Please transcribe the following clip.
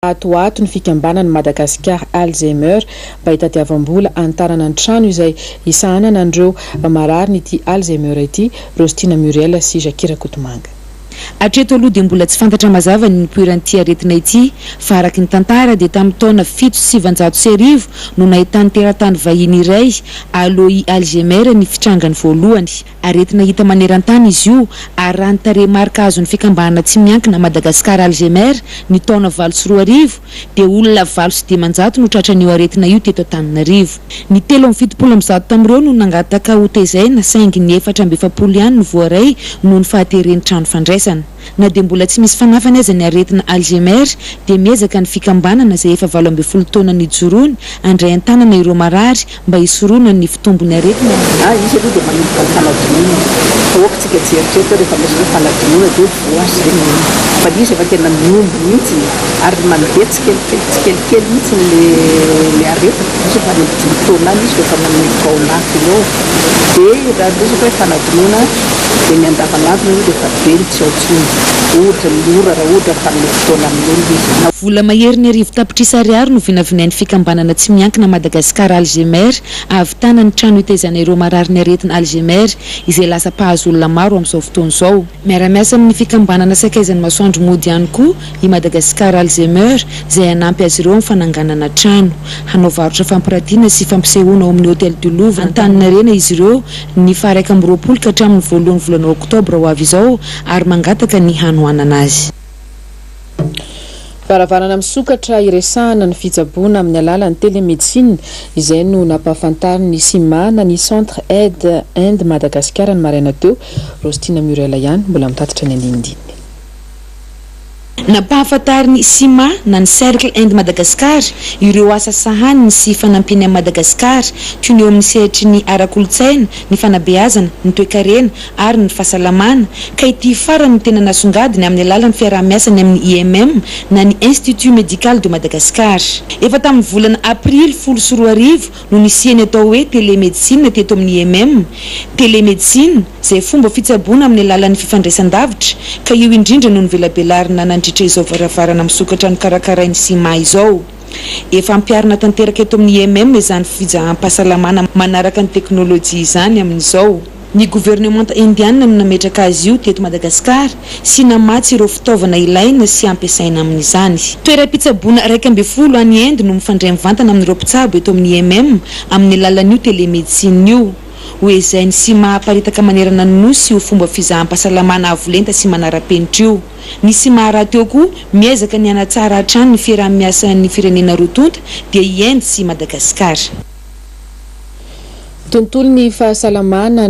Atoato ny fikambanany Madagasikara Alzheimer mba hitadiavam-bola antarana ny trano izay isahanana andreo marary n'ity Alzheimer ity. Rostina Muriel sy Jakira Kotomanga. Atreto aloha dia mbola tsy fantatra mazava ny nipoiran'ity aretina ity fa araky ny tantara dia tamin'ny taona 7-9 no nahitany teratany vahiny iray aloha Alzheimer ny fitrangany voalohany. Aretina hita maneran-tany izy io ary raha ny tarehimarika azon'ny fikambanana tsy miankina Madagasikara Alzheimer ny taona 20 dia olona 700 no tratran'io aretina io teto Antananarivo. Ny 770 tamin'ireo no nangataka ho tezaina saingy ny 470 ihany no voaray noho ny fahateren'ny trano fandraisana. Na dia mbola tsy misy fanafana aza ny aretina Alzheimer dia miezaka ny fikambanana izay efa 12 taona nijoroany andray an-tanana ireo marary mba hisoroana ny fitombony aretina. Izy aloha dia manomboka ny fanadinona ohatsika jeritreto rehefa misy fanadinona dia voasy regny fa izy efa tena miombo mihitsy ary mandeha tsikelikely mihitsy le aretina izy efa ny taona any izy efa manome taonafy eo dia raha resaka hoe fanadinona dia ny andavanandro io dia efa be ny tsy aotsony ohatra lora raha ohatra fa ny fotoana amin'olo izy. Vola mahery ny arivo tapitrisa ariary no vinavinain'ny fikambanana tsy miankina Madagasikara Alzheimer ahavitana ny trano hitezana ireo marary ny aretina Alzheimer izay lasa pahazo olona maro amin'izao fotoana izao. Miara-miasa amin'ny fikambanana sakaizan'ny masoandro mody ihany koa i Madagasikara Alzheimer izay hanampy azy ireo amin'ny fananganana trano. Hanao varotra fampiratiana sy fampisehoana ao amin'ny Hôtel du Louvre Antananarivo izy ireo ny 20 ka hatramin'ny voalohan'ny volana Oktobra ho avy izao ary mangataka ny hanoanana azy. Faravarana misokatra iresahana ny fitsaboana amin'ny alalan'ny telemedicine izay no nampahafantariny Simana ny Centre Aide Inde Madagasikara ny maraina teo. Rostina Muriel ihany mbola mitatitra ny andinindiny. Nampahafantariny Sima na ny Cercle Inde Madagasikara ireo asa sahaniny sy fanampiana Madagasikara toy ny eo amin'ny sehitry ny ara-kolotsaina, ny fanabeazana, ny toe-karena ary ny fahasalamana ka ity farany tena nasongadiny amin'ny alalan'ny fiaraha-miasany amin'ny IMM na ny Institut Médical de Madagascar. Efa tamin'ny volana Aprily 14 no nisihany atao hoe telemedicine teto amin'ny IMM. Telemedicine izay fomba fitsaboana amin'ny alalan'ny fifandraisan-davitra ka io indrindra no nivelabelarina nandritra izao varavarana misokatra ny karakarain'ny Sima izao. Efa ampiarina tanteraka eto amin'ny IMM izany fijaham-pahasalamana manaraka ny teknôlôjia izany amin'izao. Ny gouvernement indiana no nametraka azy io teto Madagasikara sy namatsy ireo fitaovana ilaina sy ampiasaina amin'izany. Toeram-pitsaboana 12 any Inde no mifandray mivantana amin'ireo mpitsabo eto amin'ny IMM amin'ny alalan'io telemedicine io. Hoe izay ny sy mahaparitaka manerana ny nosy io fomba fizaham-pahasalamana avolenta sy manara-penitra io. Ny sy maharaty eo koa miezaka ny hanatsara hatrany ny fiaraha-miasan'ny firenena roa tonta dia i Inde sy Madagasikara. Tontolo ny fahasalamana na